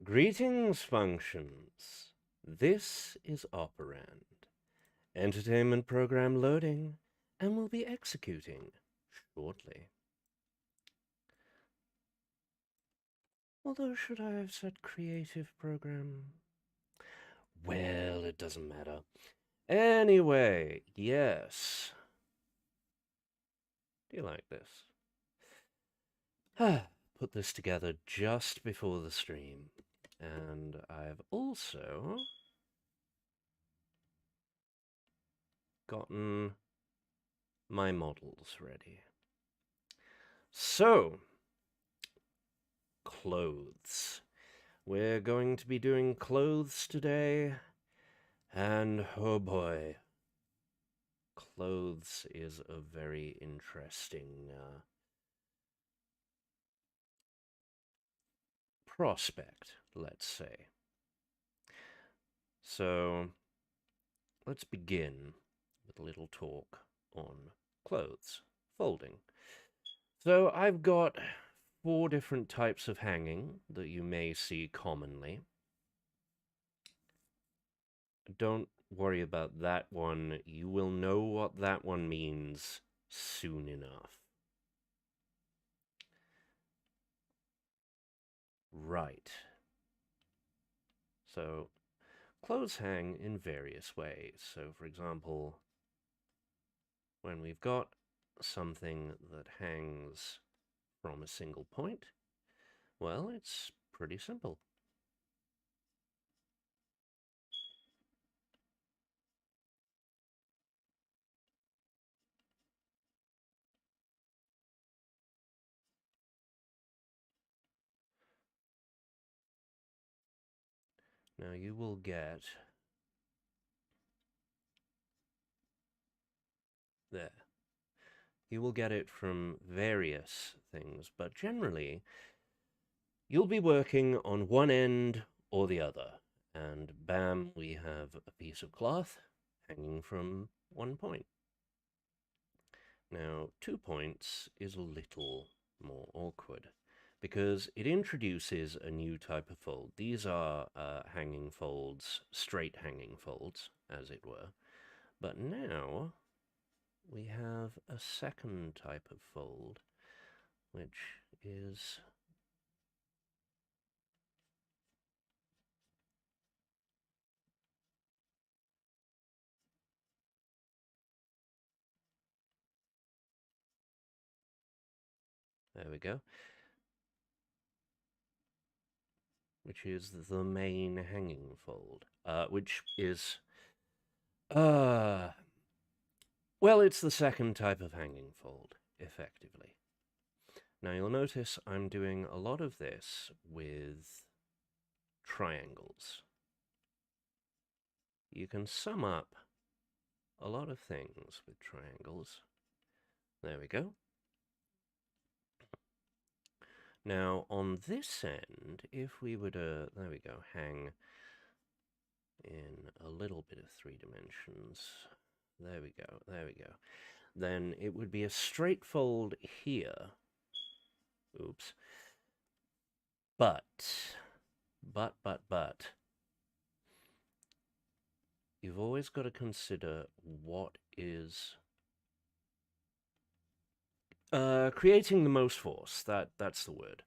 Greetings, functions. This is Operand. Entertainment program loading, and will be executing shortly. Although, should I have said creative program? Well, it doesn't matter. Anyway, yes. Do you like this? Put this together just before the stream. And I've also gotten my models ready. So, clothes. We're going to be doing clothes today, and oh boy, clothes is a very interesting prospect, let's say. So, let's begin with a little talk on clothes, folding. So, I've got 4 different types of hanging that you may see commonly. Don't worry about that one. You will know what that one means soon enough. Right. So, clothes hang in various ways. So, for example, when we've got something that hangs from a single point, well, it's pretty simple. Now, you will get there. You will get it from various things, but generally, you'll be working on one end or the other, and bam, we have a piece of cloth hanging from one point. Now, 2 points is a little more awkward because it introduces a new type of fold. These are hanging folds, straight hanging folds, as it were. But now we have a second type of fold, which is there we go, which is the main hanging fold, which is, well, it's the second type of hanging fold, effectively. Now you'll notice I'm doing a lot of this with triangles. You can sum up a lot of things with triangles. There we go. Now on this end, if we were to, there we go, hang in a little bit of 3 dimensions, there we go, there we go, then it would be a straight fold here. Oops. But, you've always got to consider what is creating the most force. That's the word.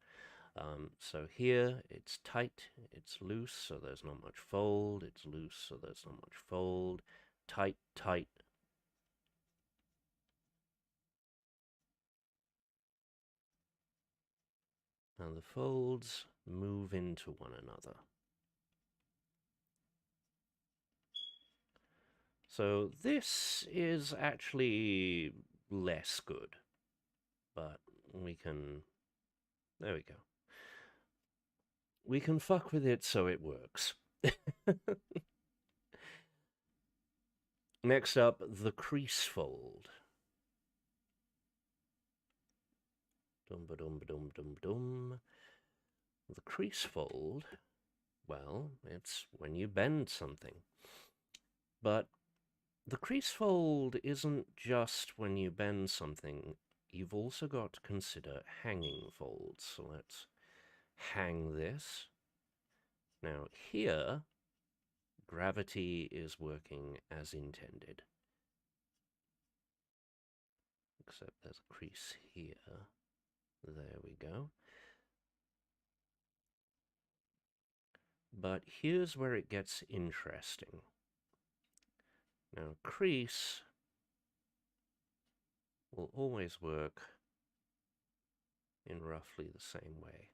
So here it's tight, it's loose, so there's not much fold. It's loose, so there's not much fold. Tight, tight. And the folds move into one another. So this is actually less good, but we can, there we go. We can fuck with it so it works. Next up, the crease fold. Dum-ba-dum-ba-dum-dum-dum. The crease fold, well, it's when you bend something. But the crease fold isn't just when you bend something. You've also got to consider hanging folds. So let's hang this. Now here, gravity is working as intended. Except there's a crease here. There we go. But here's where it gets interesting. Now, crease will always work in roughly the same way.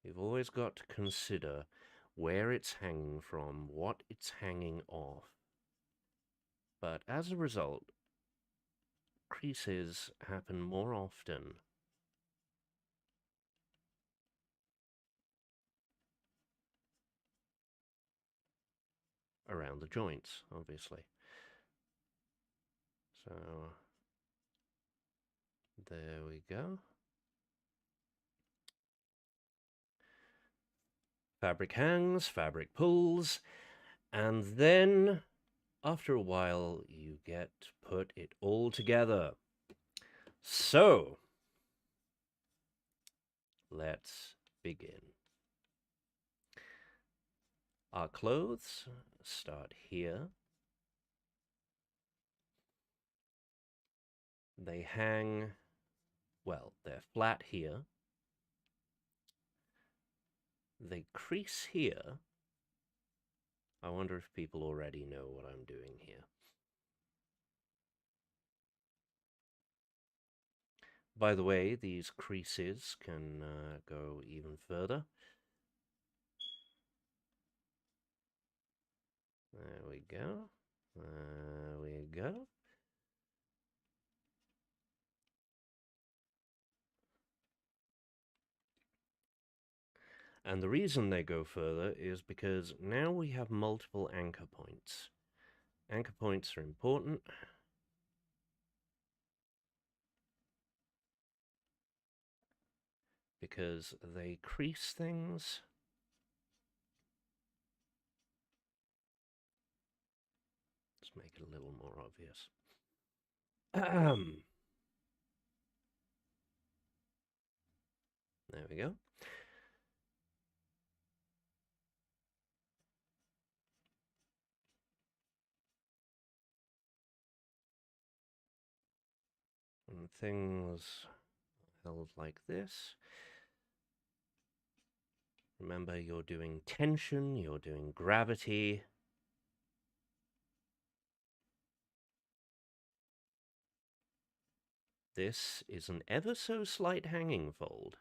You've always got to consider where it's hanging from, what it's hanging off. But as a result, creases happen more often around the joints, obviously. So, there we go. Fabric hangs, fabric pulls, and then, after a while, you get to put it all together. So, let's begin. Our clothes start here. They hang, well, they're flat here. They crease here. I wonder if people already know what I'm doing here. By the way, these creases can go even further. There we go. There we go. And the reason they go further is because now we have multiple anchor points. Anchor points are important. Because they crease things. Let's make it a little more obvious. There we go. And things held like this. Remember, you're doing tension, you're doing gravity. This is an ever so slight hanging fold.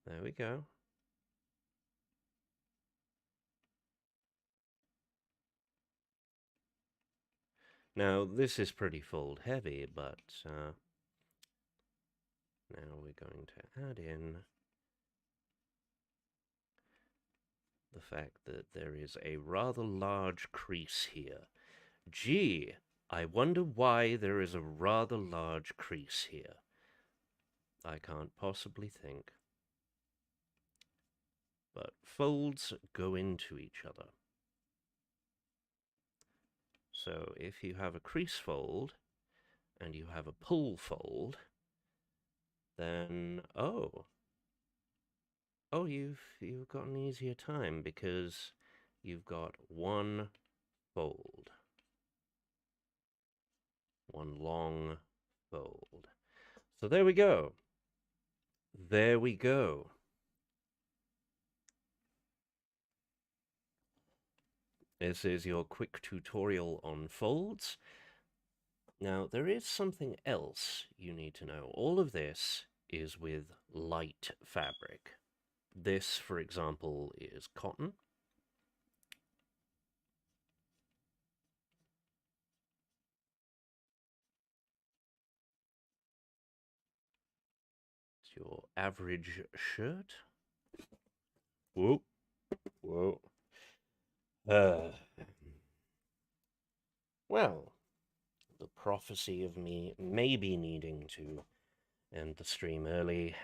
There we go. Now, this is pretty fold heavy, but now we're going to add in the fact that there is a rather large crease here. Gee, I wonder why there is a rather large crease here. I can't possibly think. But folds go into each other. So if you have a crease fold and you have a pull fold, then you've got an easier time because you've got one fold. One long fold. So there we go. There we go. This is your quick tutorial on folds. Now, there is something else you need to know. All of this is with light fabric. This, for example, is cotton. It's your average shirt. Whoa, whoa. Well, the prophecy of me maybe needing to end the stream early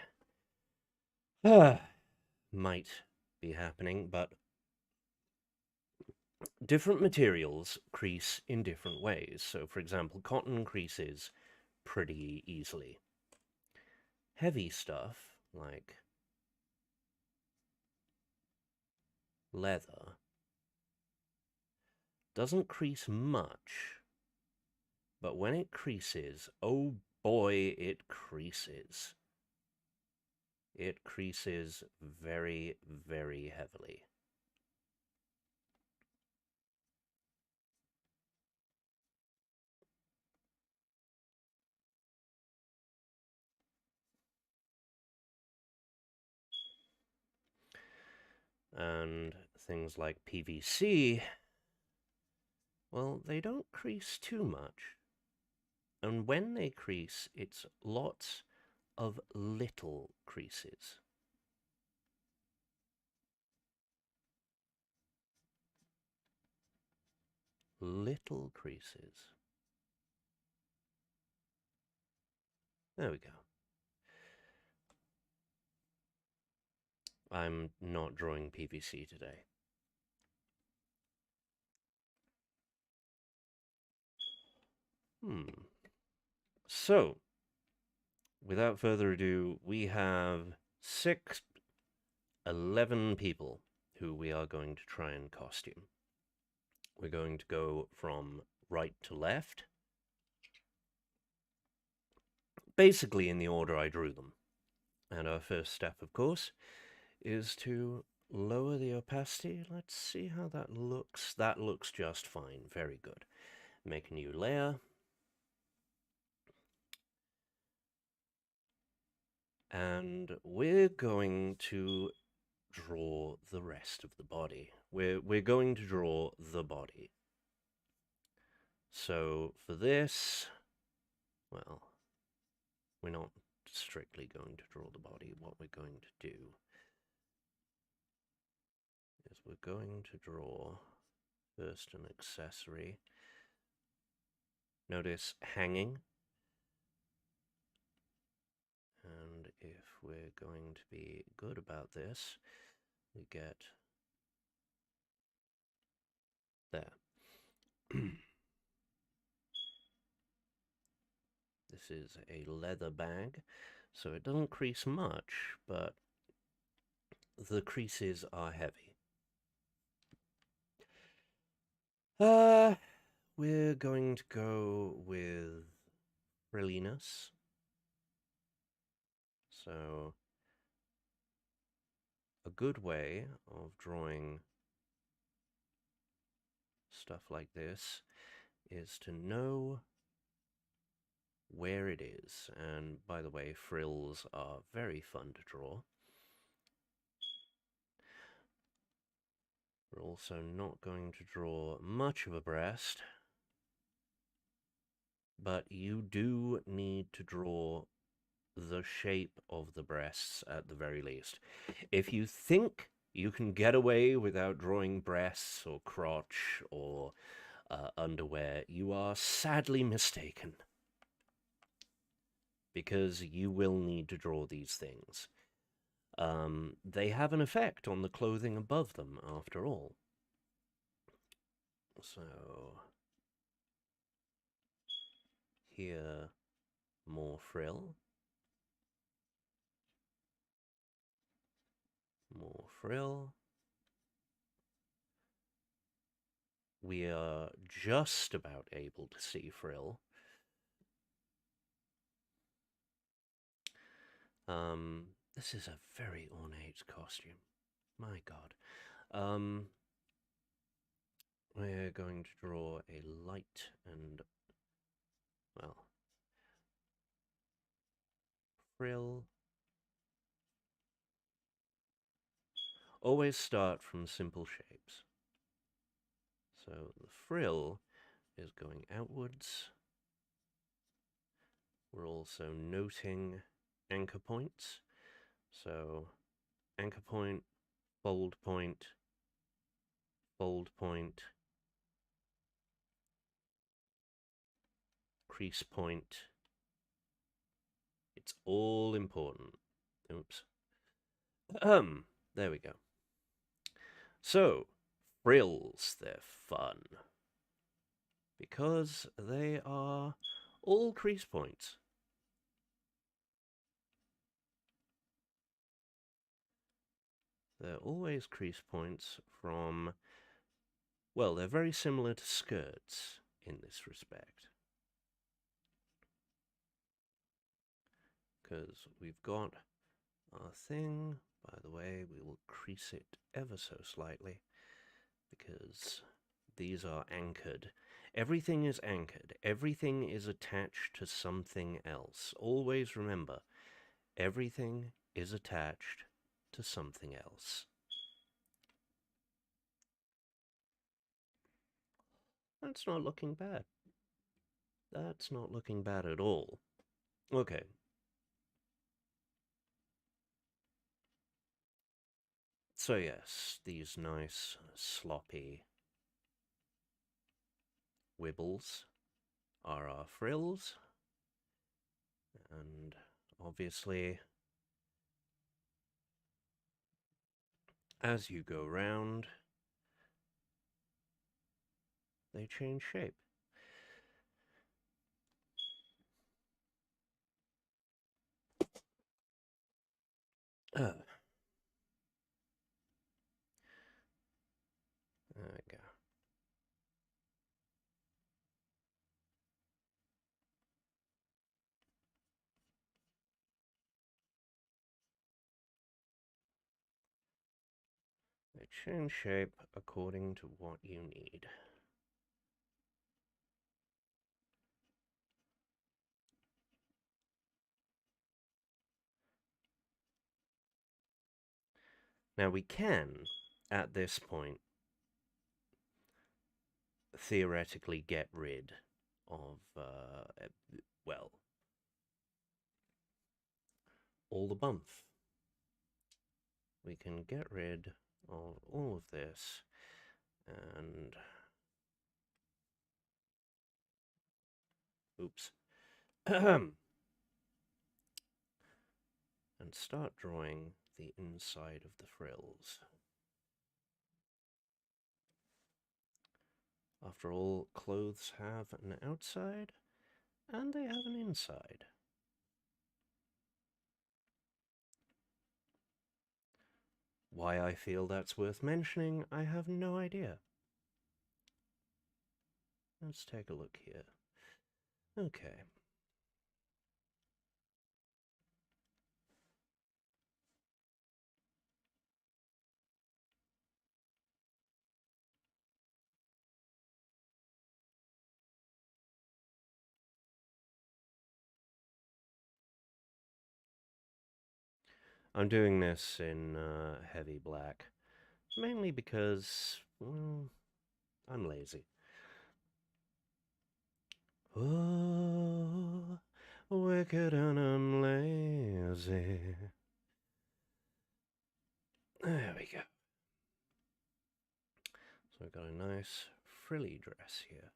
might be happening, but different materials crease in different ways. So, for example, cotton creases pretty easily. Heavy stuff, like leather, doesn't crease much, but when it creases, oh boy, it creases. It creases very, very heavily. And things like PVC, well, they don't crease too much. And when they crease, it's lots of little creases. Little creases. There we go. I'm not drawing PVC today. So, without further ado, we have 11 people who we are going to try and costume. We're going to go from right to left, basically in the order I drew them. And our first step, of course, is to lower the opacity. Let's see how that looks. That looks just fine. Very good. Make a new layer. And we're going to draw the rest of the body. We're going to draw the body. So for this, well, we're not strictly going to draw the body. What we're going to do is we're going to draw first an accessory. Notice hanging. And if we're going to be good about this, we get there. This is a leather bag, so it doesn't crease much, but the creases are heavy. We're going to go with frilliness. So, a good way of drawing stuff like this is to know where it is. And by the way, frills are very fun to draw. We're also not going to draw much of a breast, but you do need to draw the shape of the breasts at the very least. If you think you can get away without drawing breasts or crotch or underwear, you are sadly mistaken, because you will need to draw these things. They have an effect on the clothing above them, after all. So, here, more frill. More frill. We are just about able to see frill. This is a very ornate costume. My God. We're going to draw a light and, well, frill. Always start from simple shapes. So the frill is going outwards. We're also noting anchor points. So anchor point, fold point, crease point. It's all important. Oops. There we go. So, frills, they're fun, because they are all crease points. They're always crease points from, well, they're very similar to skirts in this respect. Because we've got our thing, by the way, we will crease it ever so slightly, because these are anchored. Everything is anchored. Everything is attached to something else. Always remember, everything is attached to something else. That's not looking bad. That's not looking bad at all. Okay. So yes, these nice, sloppy wibbles are our frills. And obviously, as you go round, they change shape. There we go. They change shape according to what you need. Now we can, at this point, theoretically get rid of, well, all the bump. We can get rid of all of this and oops and start drawing the inside of the frills. After all, clothes have an outside and they have an inside. Why I feel that's worth mentioning, I have no idea. Let's take a look here. Okay. I'm doing this in heavy black, mainly because, well, I'm lazy. Oh, wicked and I'm lazy. There we go. So we've got a nice frilly dress here.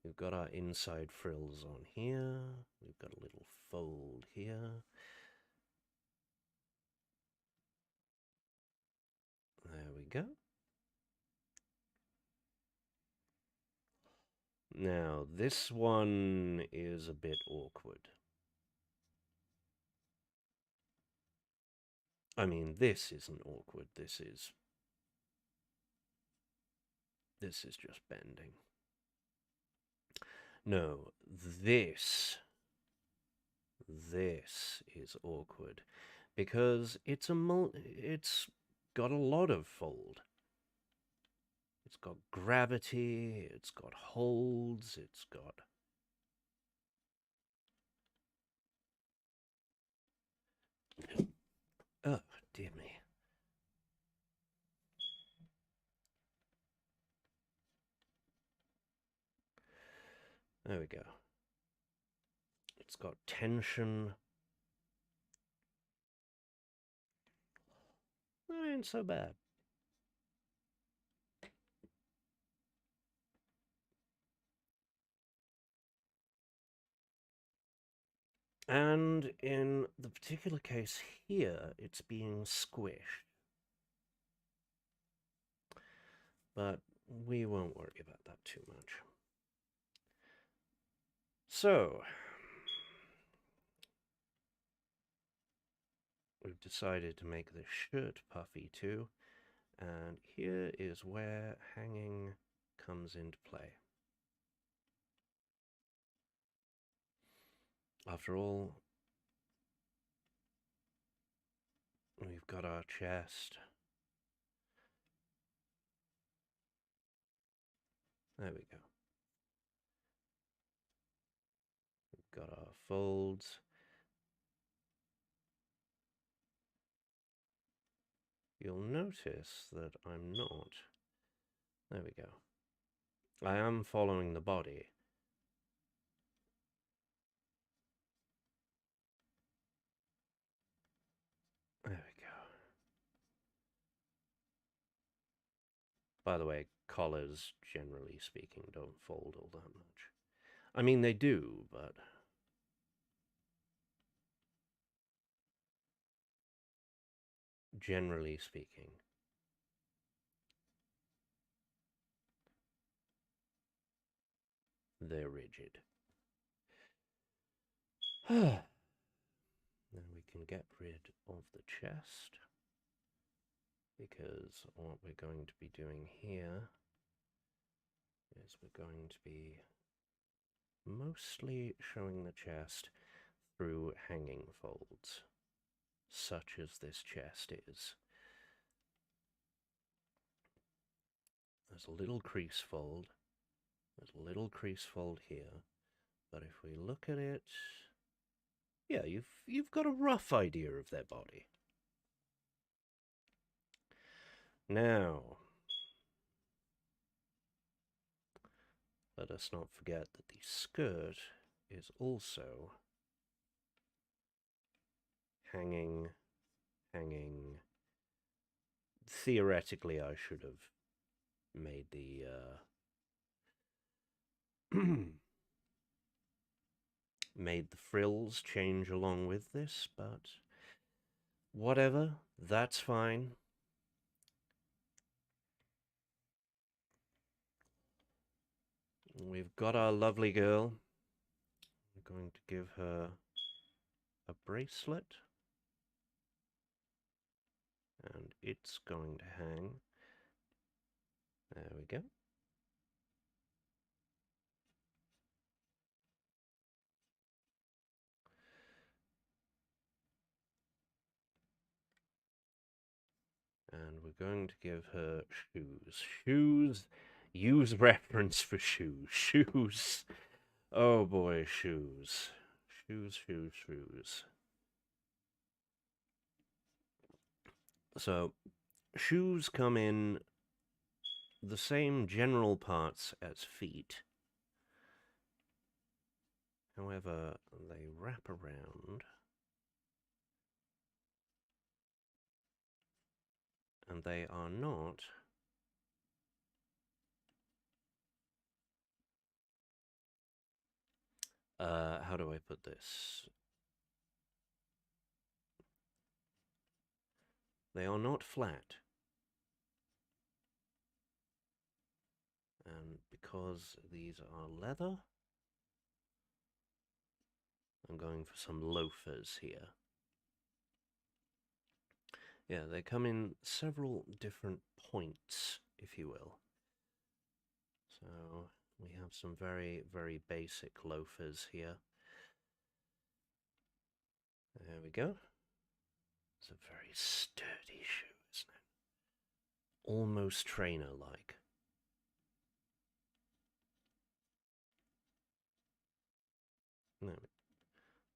We've got our inside frills on here. We've got a little fold here. There we go. Now, this one is a bit awkward. I mean, this isn't awkward. This is just bending. No, this is awkward because it's got a lot of fold. It's got gravity, it's got holds, it's got oh, dear me. There we go. It's got tension. That ain't so bad. And in the particular case here, it's being squished. But we won't worry about that too much. So, we've decided to make the shirt puffy too, and here is where hanging comes into play. After all, we've got our chest. There we go. We've got our folds. You'll notice that I'm not. There we go. I am following the body. There we go. By the way, collars, generally speaking, don't fold all that much. I mean, they do, but... generally speaking. They're rigid. Then we can get rid of the chest, because what we're going to be doing here is we're going to be mostly showing the chest through hanging folds, such as this chest is. There's a little crease fold. There's a little crease fold here. But if we look at it, yeah, you've got a rough idea of their body. Now, let us not forget that the skirt is also hanging. Theoretically, I should have made the made the frills change along with this, but whatever, that's fine. We've got our lovely girl. We're going to give her a bracelet, and it's going to hang. There we go. And we're going to give her shoes. Shoes. Use reference for shoes. Shoes. Oh boy, shoes. Shoes. So, shoes come in the same general parts as feet. However, they wrap around and they are not how do I put this? They are not flat. And because these are leather, I'm going for some loafers here. Yeah, they come in several different points, if you will. So we have some very, very basic loafers here. There we go. It's a very sturdy shoe, isn't it? Almost trainer-like.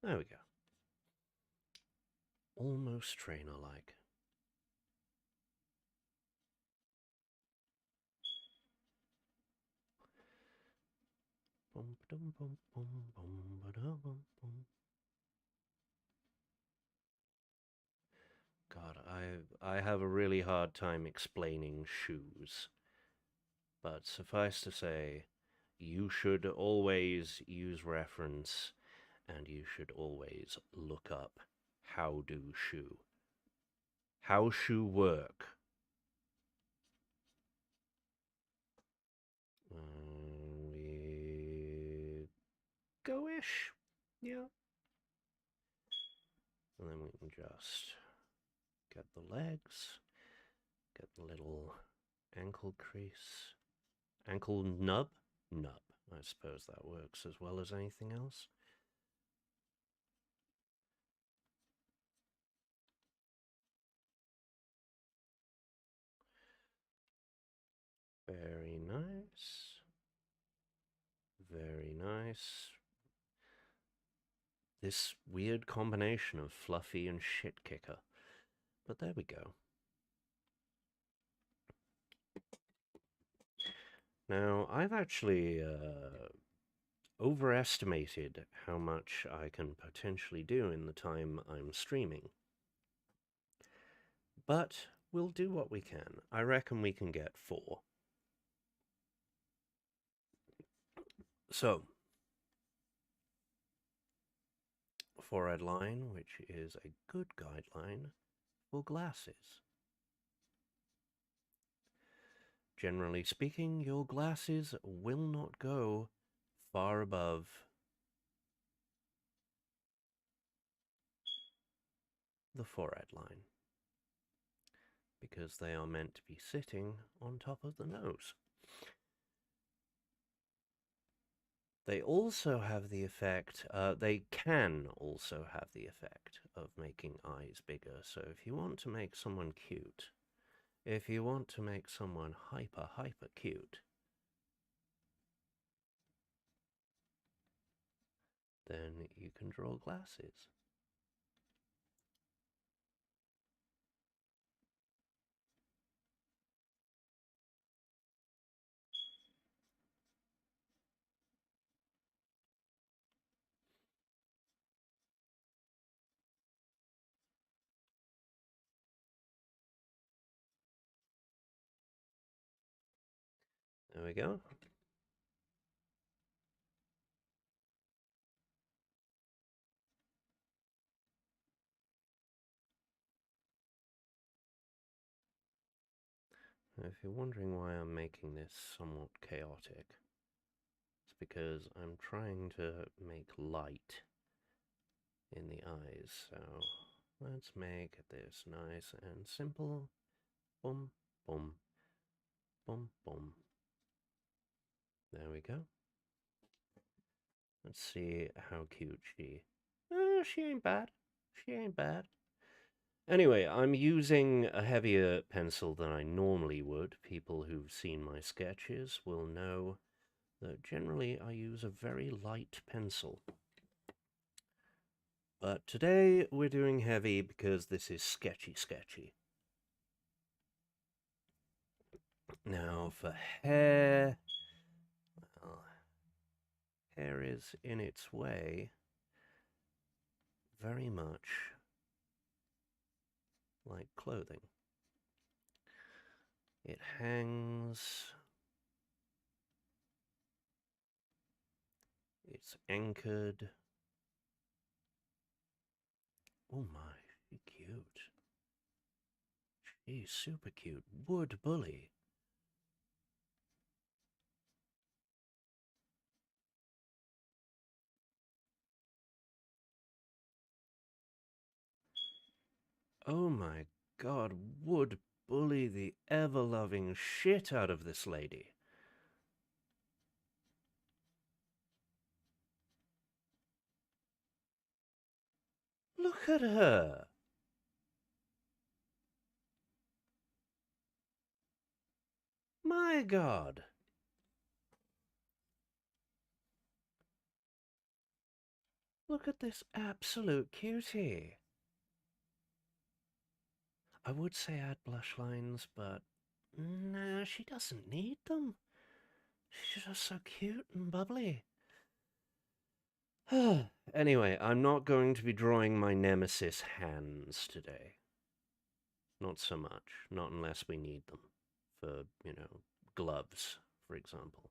There we go. Almost trainer-like. God, I have a really hard time explaining shoes. But suffice to say, you should always use reference, and you should always look up how do shoe. How shoe work. We go-ish. Yeah. And then we can just get the legs, get the little ankle crease, ankle nub, I suppose that works as well as anything else. Very nice. Very nice. This weird combination of fluffy and shit kicker. But there we go. Now, I've actually overestimated how much I can potentially do in the time I'm streaming. But we'll do what we can. I reckon we can get 4. So, forehead line, which is a good guideline for glasses. Generally speaking, your glasses will not go far above the forehead line because they are meant to be sitting on top of the nose. They also have the effect, they can also have the effect of making eyes bigger. So if you want to make someone cute, if you want to make someone hyper cute, then you can draw glasses. There we go. Now, if you're wondering why I'm making this somewhat chaotic, it's because I'm trying to make light in the eyes. So let's make this nice and simple. Boom, boom, boom, boom. There we go. Let's see how cute she... she ain't bad. She ain't bad. Anyway, I'm using a heavier pencil than I normally would. People who've seen my sketches will know that generally I use a very light pencil. But today we're doing heavy because this is sketchy. Now for hair... well, hair is in its way very much like clothing. It hangs, it's anchored. Oh my, she's cute. She's super cute. Wood bully. Oh my god, would bully the ever-loving shit out of this lady. Look at her. My god. Look at this absolute cutie. I would say add blush lines, but nah, she doesn't need them. She's just so cute and bubbly. Anyway, I'm not going to be drawing my nemesis hands today. Not so much. Not unless we need them for, you know, gloves, for example.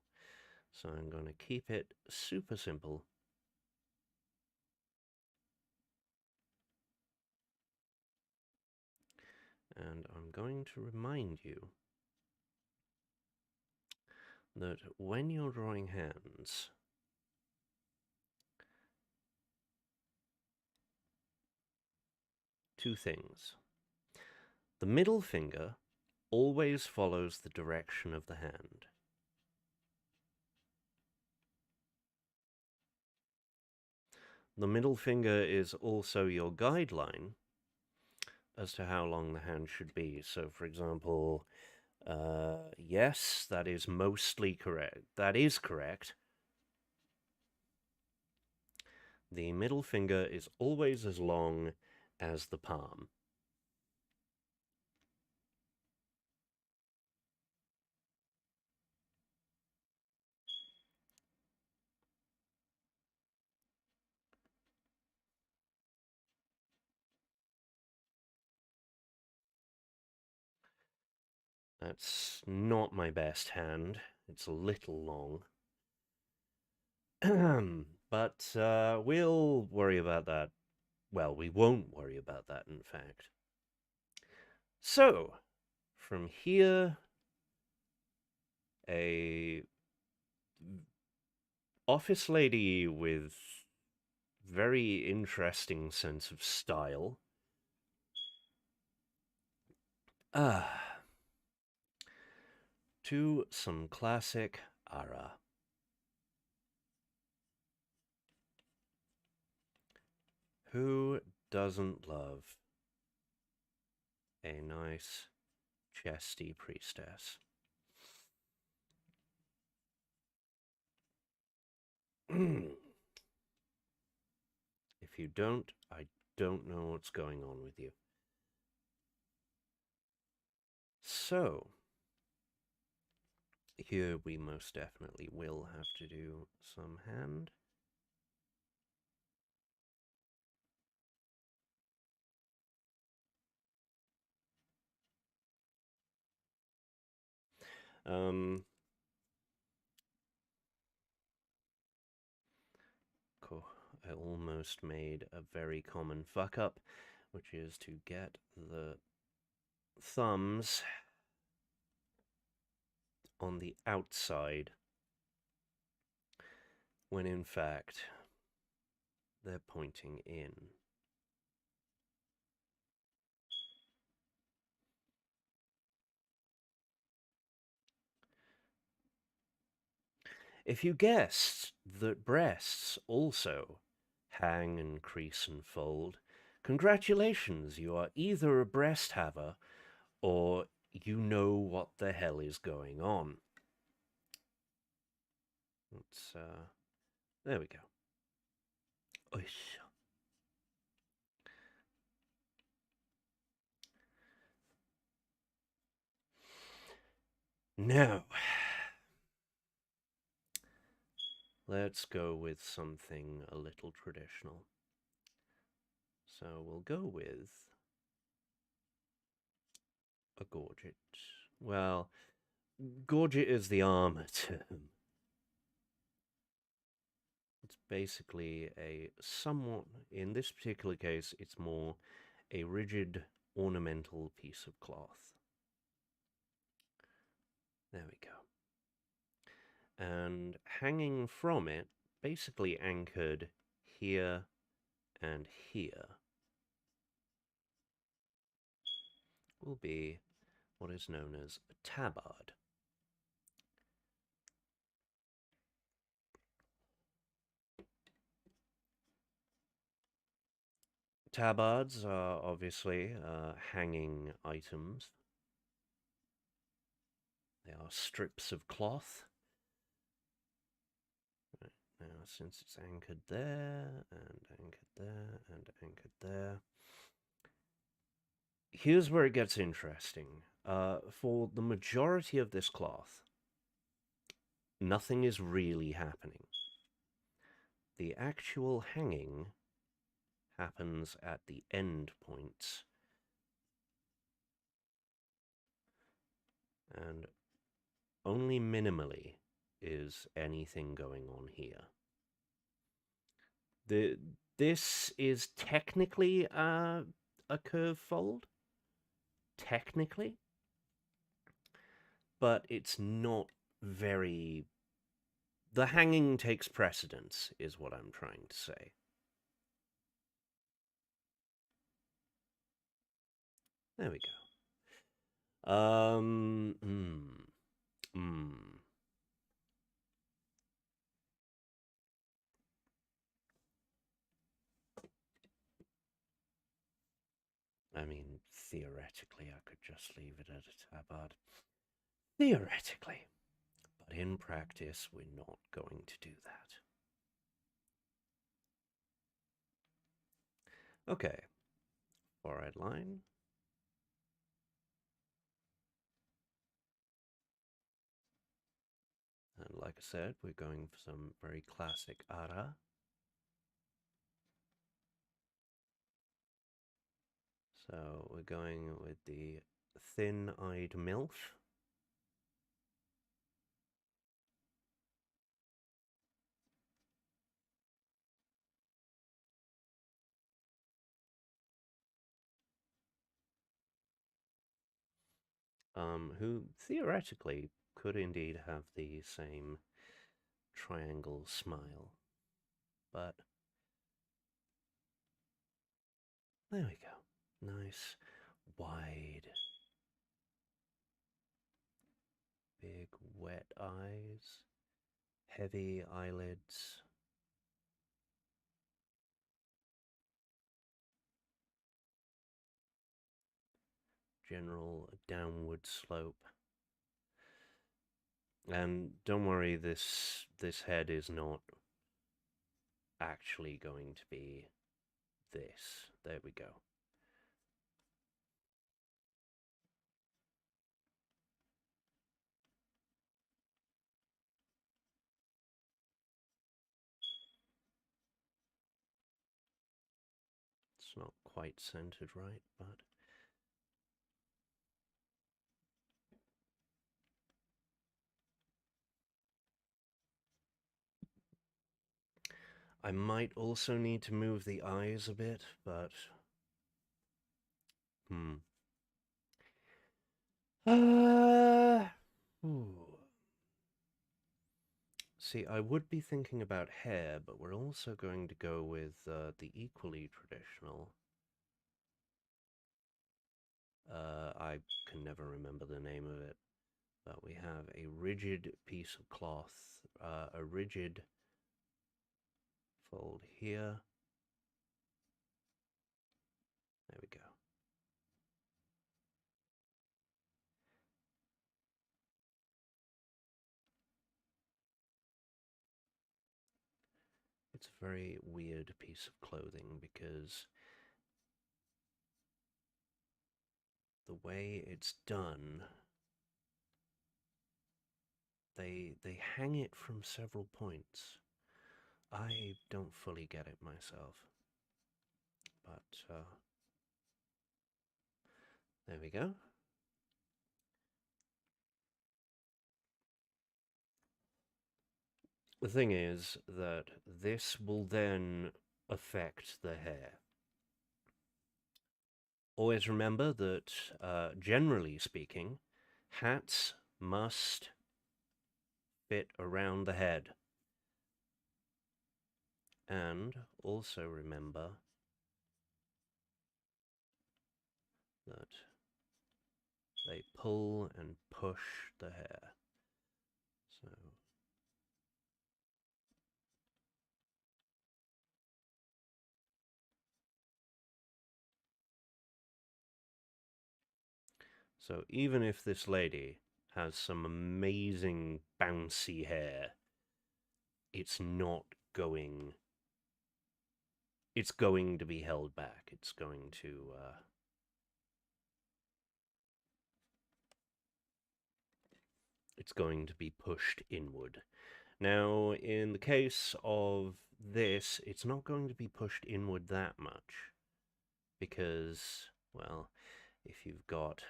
So I'm going to keep it super simple. And I'm going to remind you that when you're drawing hands, two things. The middle finger always follows the direction of the hand. The middle finger is also your guideline as to how long the hand should be. So, for example, yes, that is mostly correct. That is correct. The middle finger is always as long as the palm. That's not my best hand. It's a little long. But we'll worry about that. Well, we won't worry about that, in fact. So, from here, a office lady with very interesting sense of style. To some classic ara. Who doesn't love a nice chesty priestess? If you don't, I don't know what's going on with you. So, here we most definitely will have to do some hand. Cool. I almost made a very common fuck up, which is to get the thumbs on the outside when in fact they're pointing in. If you guessed that breasts also hang and crease and fold, congratulations, you are either a breast haver or you know what the hell is going on. Let's, there we go. Oish. Now, let's go with something a little traditional. So we'll go with a gorget. Well, gorget is the armor term. It's basically a somewhat, in this particular case, it's more a rigid ornamental piece of cloth. There we go. And hanging from it, basically anchored here and here, will be what is known as a tabard. Tabards are obviously hanging items. They are strips of cloth. Right, now, since it's anchored there, and anchored there, and anchored there, here's where it gets interesting. For the majority of this cloth, nothing is really happening. The actual hanging happens at the end points. And only minimally is anything going on here. This is technically a curve fold, technically, but it's not very... The hanging takes precedence, is what I'm trying to say. There we go. Um, mm, mm. I mean, theoretically, I could just leave it at a tabard. Theoretically. But in practice, we're not going to do that. Okay, forehead line. And like I said, we're going for some very classic ara. So we're going with the thin-eyed MILF. Who theoretically could indeed have the same triangle smile. But there we go. Nice, wide, big, wet eyes, heavy eyelids. General downward slope. And don't worry, this head is not actually going to be this. There we go. It's not quite centered right, but I might also need to move the eyes a bit, but ooh. See, I would be thinking about hair, but we're also going to go with the equally traditional. I can never remember the name of it, but we have a rigid piece of cloth, a rigid fold here. There we go. It's a very weird piece of clothing because the way it's done, they hang it from several points. I don't fully get it myself, but there we go. The thing is that this will then affect the hair. Always remember that, generally speaking, hats must fit around the head. And also remember that they pull and push the hair. So even if this lady has some amazing bouncy hair, it's not going. It's going to be held back. It's going to. It's going to be pushed inward. Now, in the case of this, it's not going to be pushed inward that much because, well, if you've got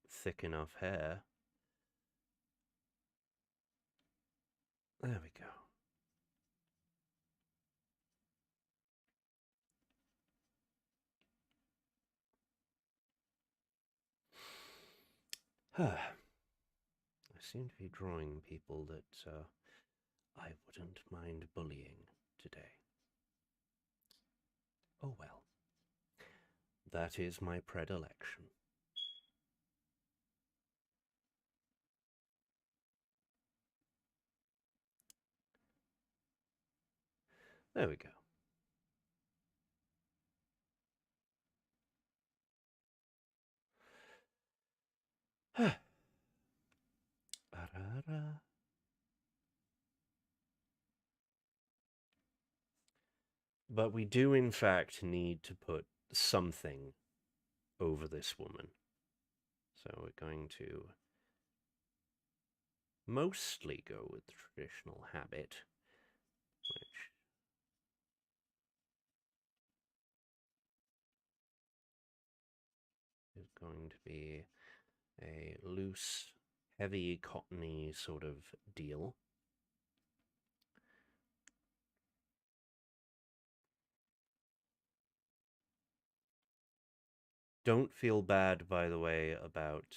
thick enough hair, there we go. I seem to be drawing people that I wouldn't mind bullying today. Oh well. That is my predilection. There we go. But we do, in fact, need to put something over this woman. So we're going to mostly go with the traditional habit, which is going to be a loose, heavy, cottony sort of deal. Don't feel bad, by the way, about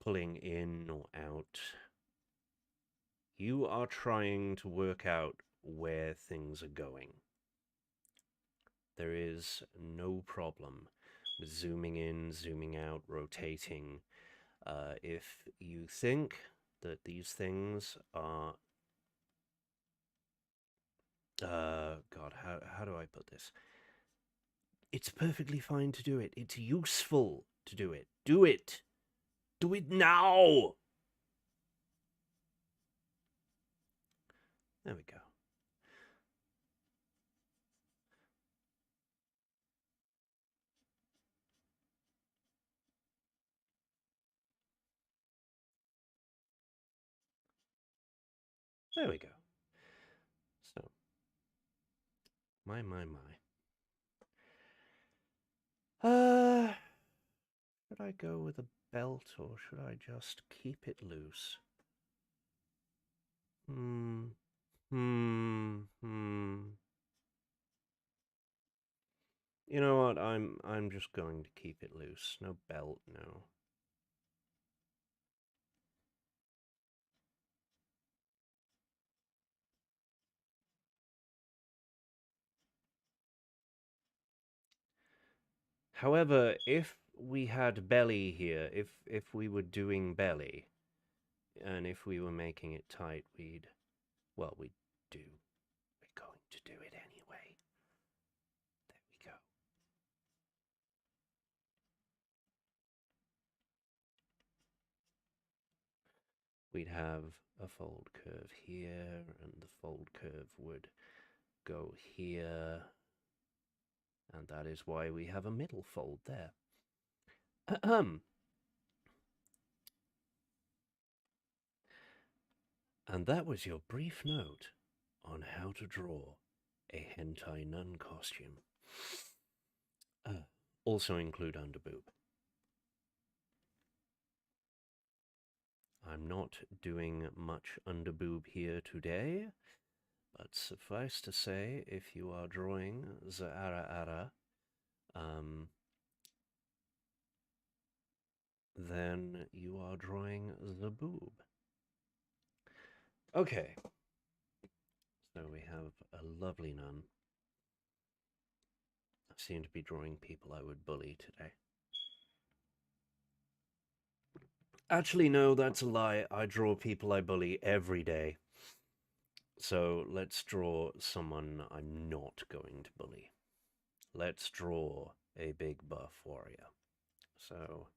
pulling in or out. You are trying to work out where things are going. There is no problem with zooming in, zooming out, rotating. If you think that these things are... God, how do I put this? It's perfectly fine to do it. It's useful to do it. Do it! Do it now! There we go. There we go. So, my. Should I go with a belt or should I just keep it loose? You know what? I'm just going to keep it loose. No belt, no. However, if we had belly here, if we were doing belly, and if we were making it tight, we'd do. We're going to do it anyway. There we go. We'd have a fold curve here, and the fold curve would go here, and that is why we have a middle fold there. And that was your brief note on how to draw a hentai nun costume. Also include underboob. I'm not doing much underboob here today, but suffice to say, if you are drawing the ara, then you are drawing the boob. Okay, so we have a lovely nun. I seem to be drawing people I would bully today. Actually, no, that's a lie. I draw people I bully every day. So let's draw someone I'm not going to bully. Let's draw a big buff warrior. So,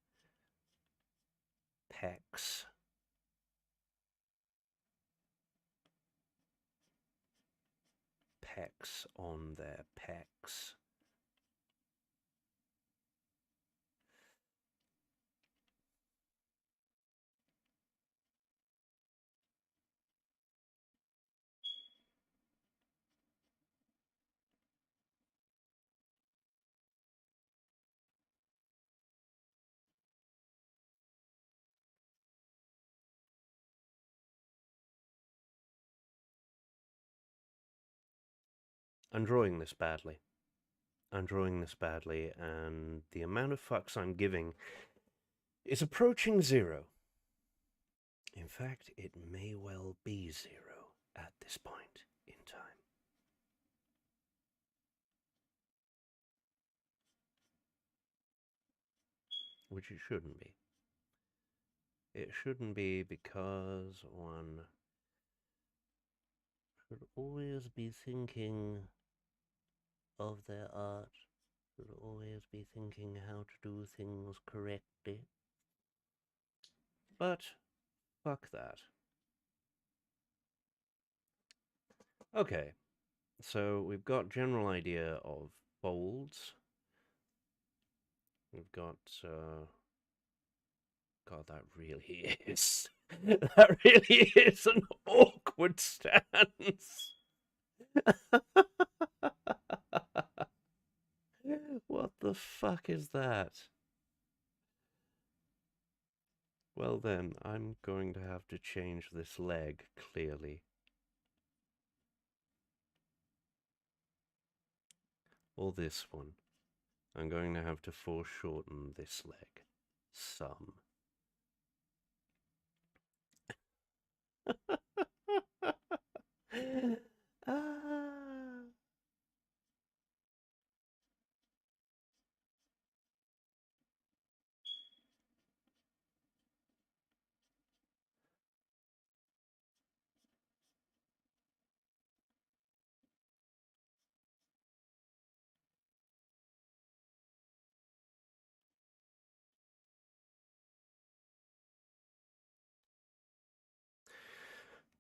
pecs. Pecs on their pecs. I'm drawing this badly. I'm drawing this badly, and the amount of fucks I'm giving is approaching 0. In fact, it may well be 0 at this point in time. Which it shouldn't be. It shouldn't be because one should always be thinking of their art, should always be thinking how to do things correctly. But fuck that. Okay, so we've got general idea of folds. We've got, God, that really is, that really is an awkward stance. What the fuck is that? Well then, I'm going to have to change this leg, clearly. Or this one. I'm going to have to foreshorten this leg. Some. Ah.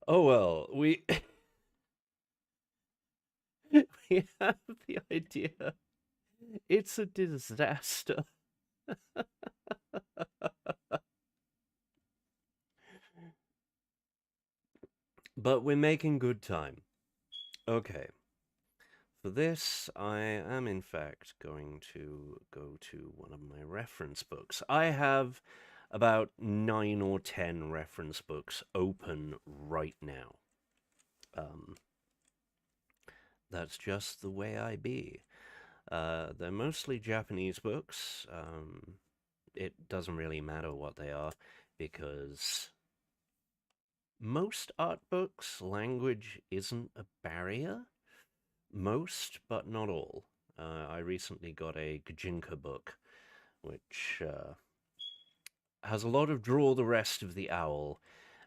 Oh well, we we have the idea. It's a disaster. But we're making good time. Okay. For this, I am in fact going to go to one of my reference books. I have about 9 or 10 reference books open right now. That's just the way I be. They're mostly Japanese books. It doesn't really matter what they are because most art books, language isn't a barrier. Most, but not all. I recently got a Gajinka book, which has a lot of Draw the Rest of the Owl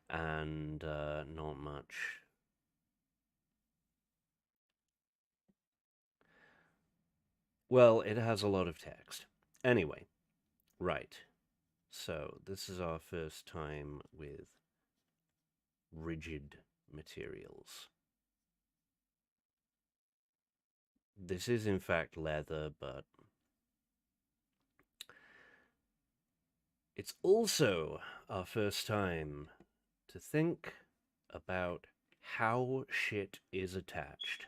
and not much. Well, it has a lot of text. Anyway, right. So, this is our first time with rigid materials. This is in fact leather, but it's also our first time to think about how shit is attached.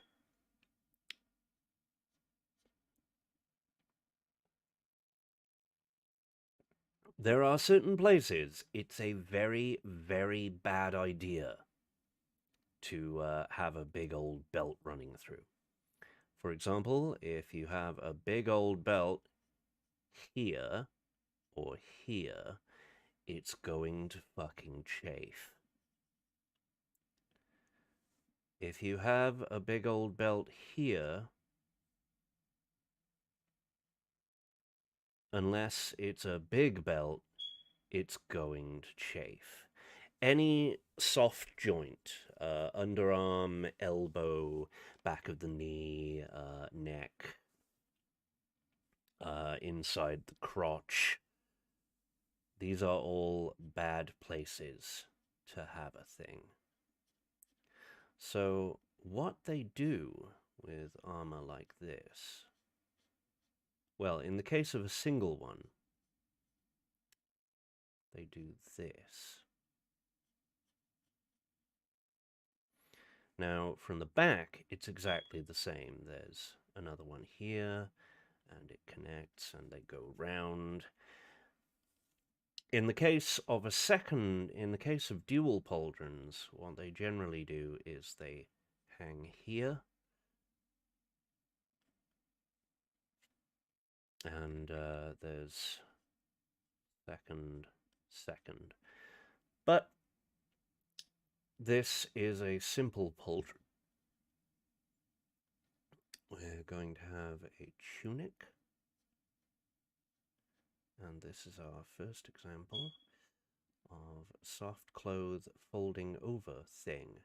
There are certain places it's a very, very bad idea to have a big old belt running through. For example, if you have a big old belt here or here, it's going to fucking chafe. If you have a big old belt here, unless it's a big belt, it's going to chafe. Any soft joint, underarm, elbow, back of the knee, neck, inside the crotch, these are all bad places to have a thing. So what they do with armor like this, well, in the case of a single one, they do this. Now, from the back, it's exactly the same. There's another one here, and it connects, and they go round. In the case of dual pauldrons, what they generally do is they hang here, and there's second. But this is a simple pauldron. We're going to have a tunic, and this is our first example of soft cloth folding over thing.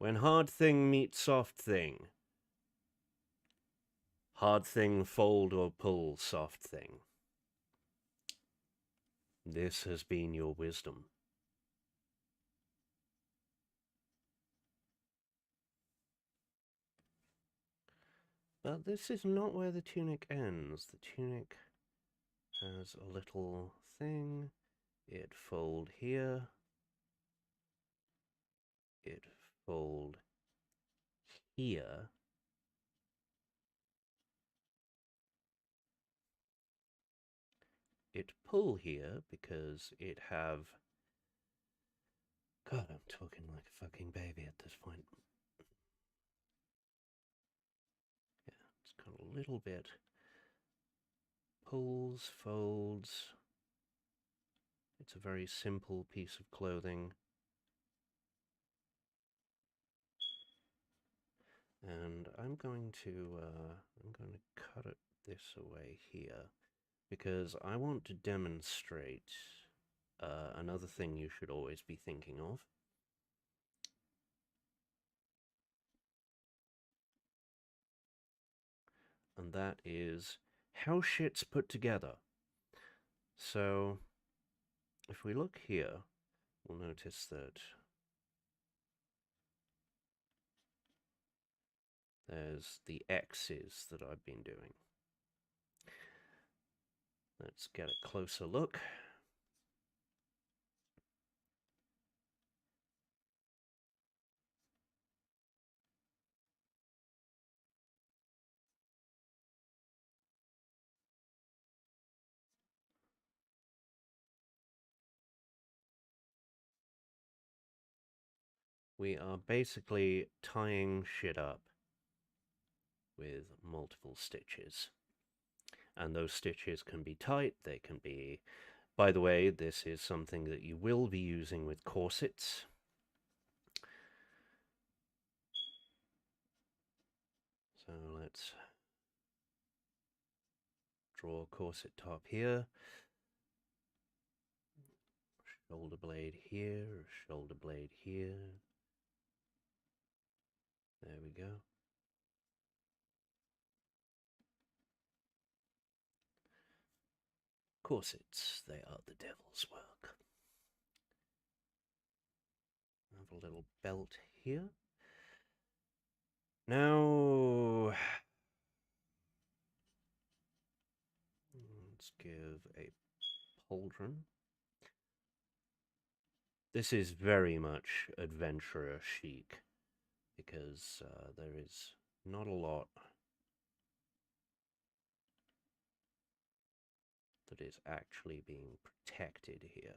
When hard thing meets soft thing. Hard thing fold or pull soft thing. This has been your wisdom. But this is not where the tunic ends. The tunic has a little thing. It fold here. It fold here. It pull here because it have... God, I'm talking like a fucking baby at this point. Yeah, it's got a little bit. Pulls, folds. It's a very simple piece of clothing. And I'm going to cut it this away here because I want to demonstrate another thing you should always be thinking of. And that is how shit's put together. So if we look here, we'll notice that there's the X's that I've been doing. Let's get a closer look. We are basically tying shit up with multiple stitches. And those stitches can be tight, they can be... By the way, this is something that you will be using with corsets. So let's draw a corset top here. Shoulder blade here, shoulder blade here. There we go. Corsets, they are the devil's work. I have a little belt here. Now, let's give a pauldron. This is very much adventurer chic because there is not a lot that is actually being protected here.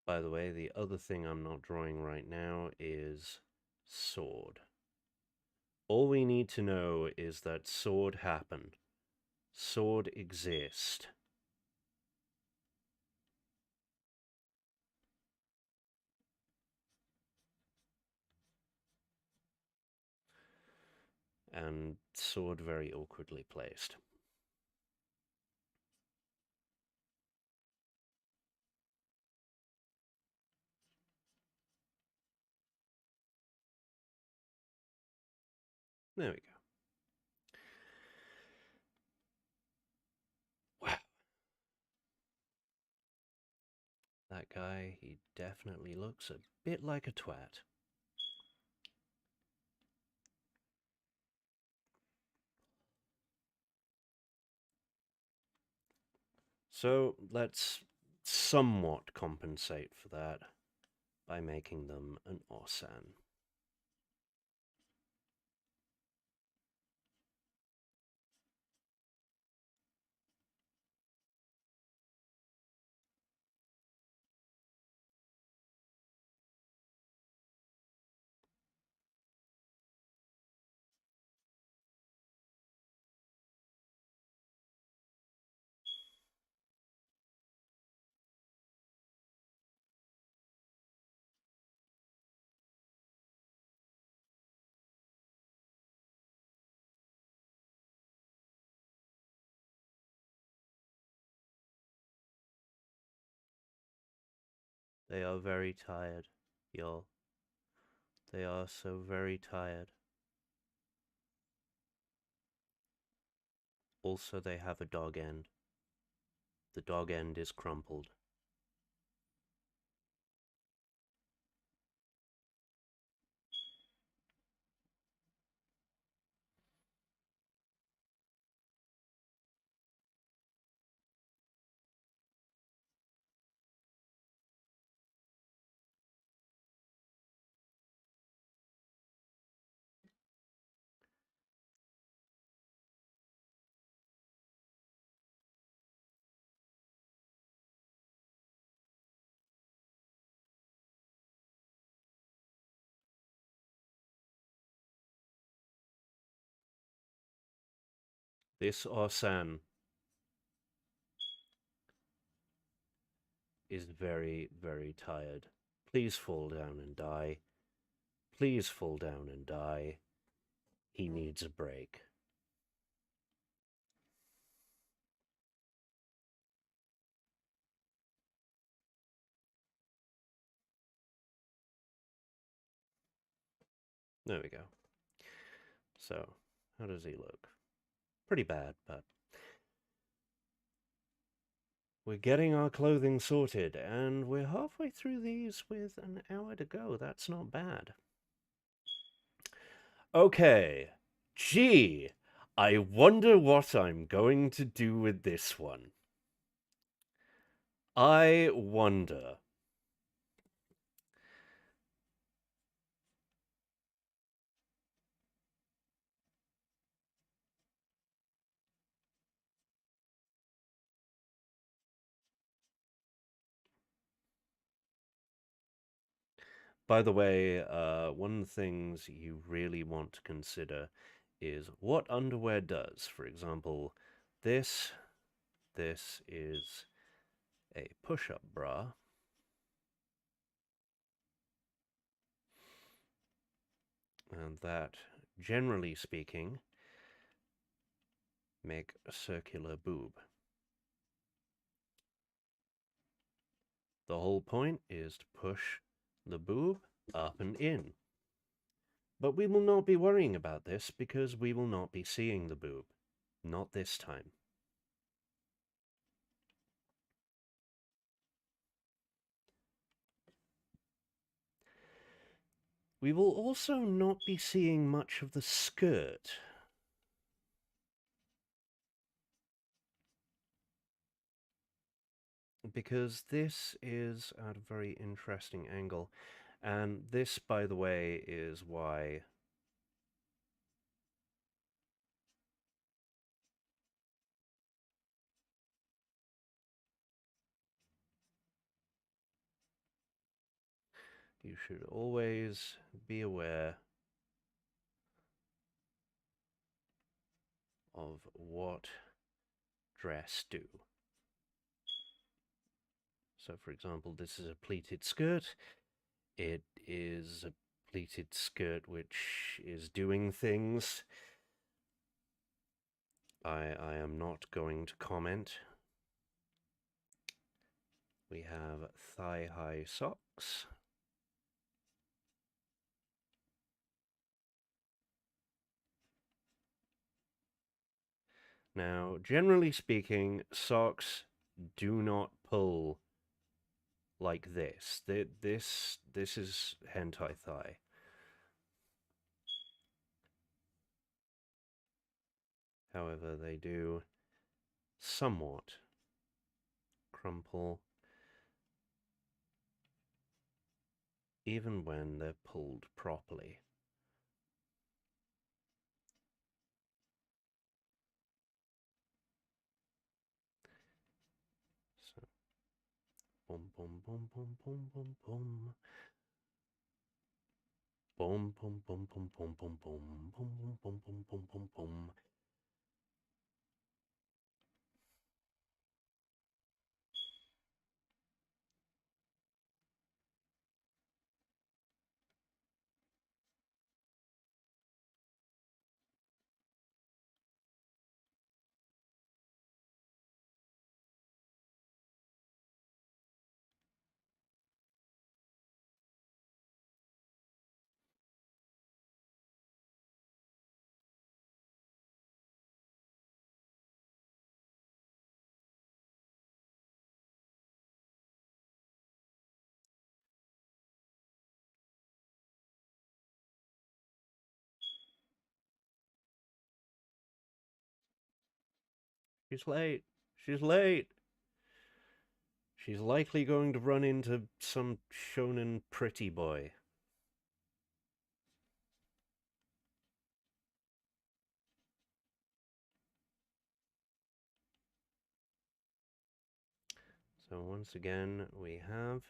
By the way, the other thing I'm not drawing right now is sword. All we need to know is that sword happened. Sword exist. And sword very awkwardly placed. There we go. Wow. That guy, he definitely looks a bit like a twat. So let's somewhat compensate for that by making them an Osan. They are very tired, y'all. They are so very tired. Also, they have a dog end. The dog end is crumpled. This Orsan is very, very tired. Please fall down and die. Please fall down and die. He needs a break. There we go. So, how does he look? Pretty bad, but we're getting our clothing sorted, and we're halfway through these with an hour to go. That's not bad. Okay. Gee, I wonder what I'm going to do with this one. I wonder. By the way, one of the things you really want to consider is what underwear does. For example, this is a push-up bra. And that, generally speaking, make a circular boob. The whole point is to push the boob up and in. But we will not be worrying about this because we will not be seeing the boob. Not this time. We will also not be seeing much of the skirt. Because this is at a very interesting angle. And this, by the way, is why you should always be aware of what dress do. So, for example, this is a pleated skirt. It is a pleated skirt which is doing things. I am not going to comment. We have thigh-high socks. Now, generally speaking, socks do not pull like this. This is hentai thigh. However, they do somewhat crumple even when they're pulled properly. So, boom, boom, boom, boom, boom, boom, boom. Boom, boom, boom, boom, boom, boom, boom, boom, boom, boom, boom, boom, boom, boom. She's late. She's late. She's likely going to run into some shonen pretty boy. So once again, we have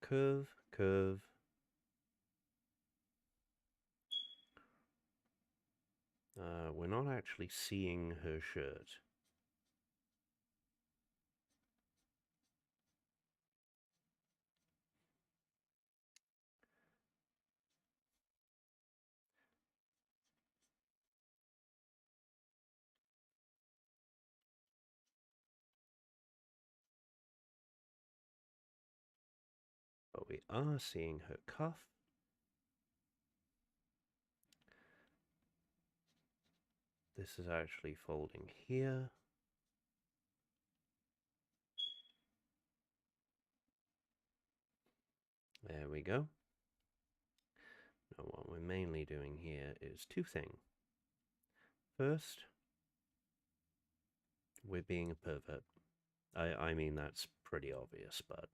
curve, curve. We're not actually seeing her shirt. But we are seeing her cuff. This is actually folding here. There we go. Now what we're mainly doing here is two things. First, we're being a pervert. I mean, that's pretty obvious, but...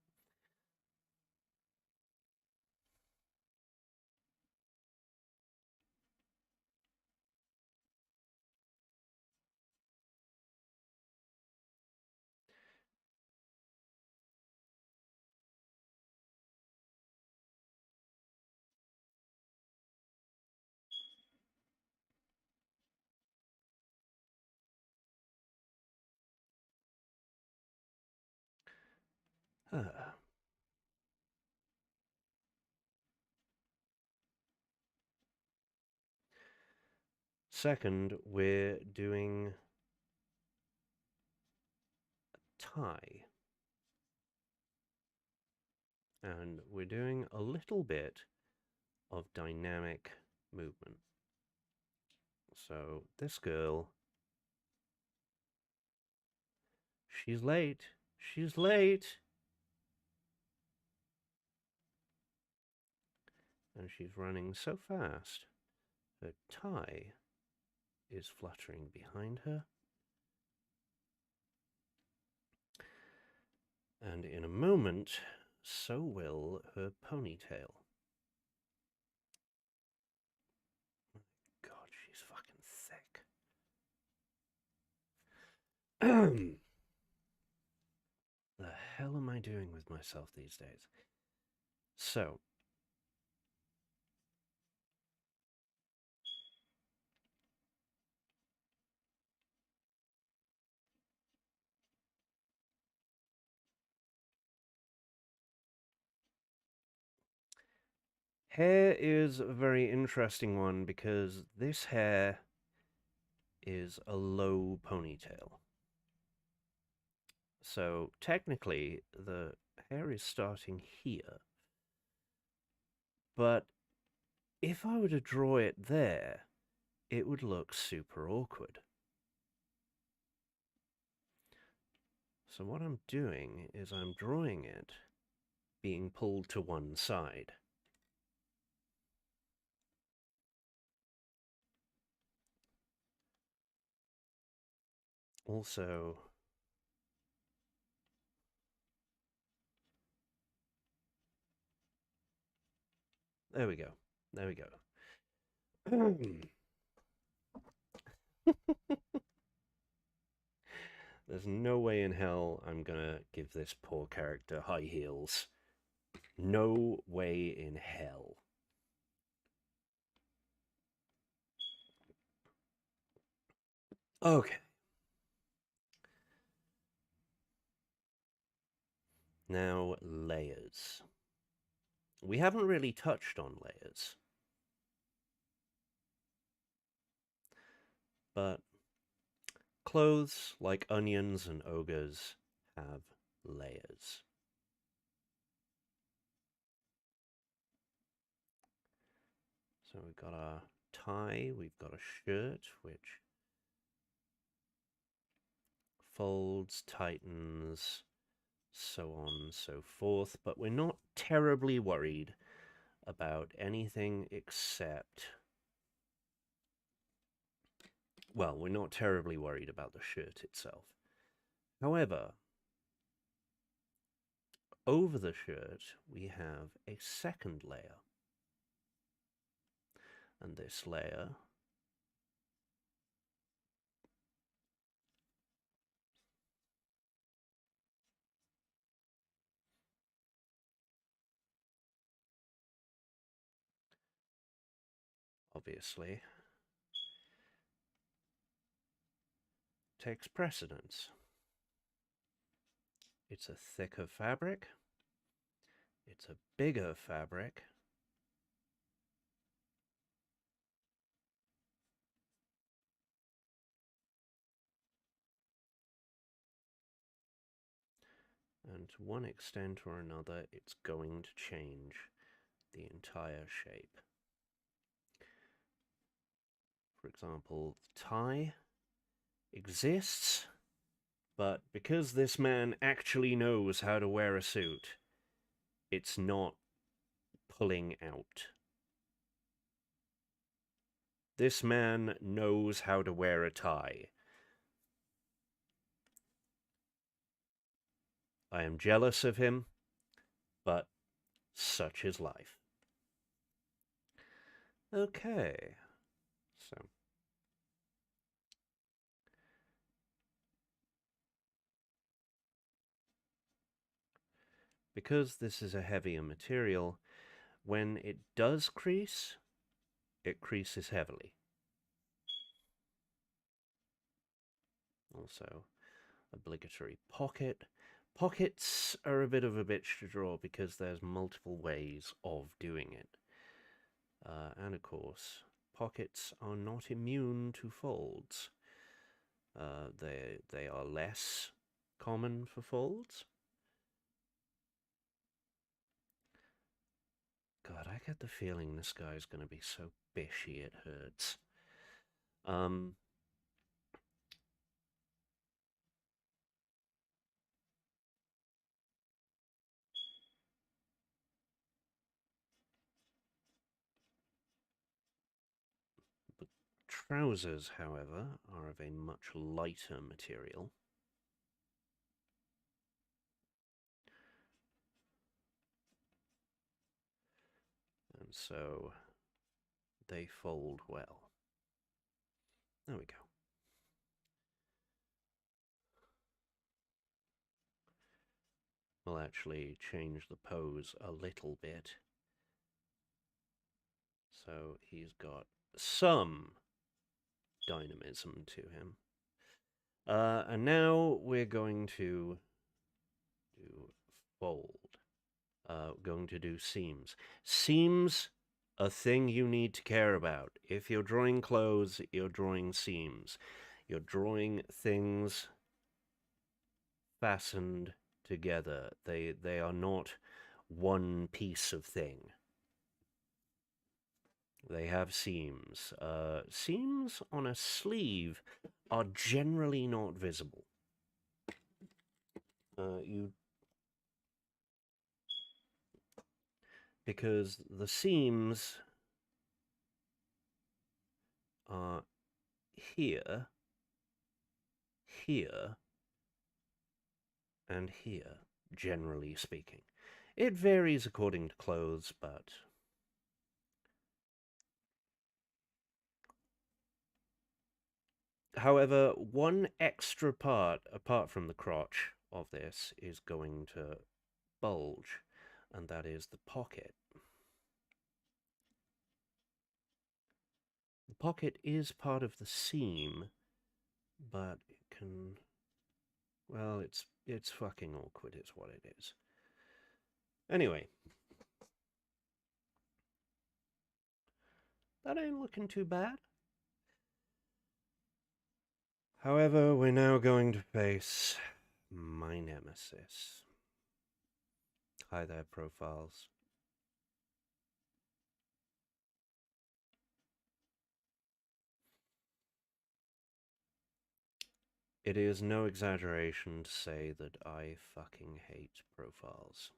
Second, we're doing a tie. And we're doing a little bit of dynamic movement. So this girl, she's late. She's late. And she's running so fast, her tie is fluttering behind her. And in a moment, so will her ponytail. God, she's fucking thick. The hell am I doing with myself these days? So, hair is a very interesting one because this hair is a low ponytail. So technically, the hair is starting here. But if I were to draw it there, it would look super awkward. So what I'm doing is I'm drawing it being pulled to one side. Also, there we go. There we go. There's no way in hell I'm gonna give this poor character high heels. No way in hell. Okay. Now, layers. We haven't really touched on layers. But clothes, like onions and ogres, have layers. So we've got a tie, we've got a shirt, which folds, tightens, so on and so forth. But we're not terribly worried about anything except... Well, we're not terribly worried about the shirt itself. However, over the shirt, we have a second layer. And this layer obviously takes precedence. It's a thicker fabric. It's a bigger fabric. And to one extent or another, it's going to change the entire shape. For example, the tie exists, but because this man actually knows how to wear a suit, it's not pulling out. This man knows how to wear a tie. I am jealous of him, but such is life. Okay, so because this is a heavier material, when it does crease, it creases heavily. Also, obligatory pocket. Pockets are a bit of a bitch to draw because there's multiple ways of doing it. And of course, pockets are not immune to folds. They are less common for folds. God, I get the feeling this guy's going to be so bishy it hurts. The trousers, however, are of a much lighter material. And so they fold well. There we go. We'll actually change the pose a little bit. So he's got some dynamism to him. And now we're going to do fold. Going to do seams. Seams, a thing you need to care about. If you're drawing clothes, you're drawing seams. You're drawing things fastened together. They are not one piece of thing. They have seams. Seams on a sleeve are generally not visible. Because the seams are here, here, and here, generally speaking. It varies according to clothes, but... However, one extra part, apart from the crotch of this, is going to bulge, and that is the pocket. The pocket is part of the seam, but it can... Well, it's fucking awkward is what it is. Anyway. That ain't looking too bad. However, we're now going to face my nemesis. Hi there, profiles. It is no exaggeration to say that I fucking hate profiles.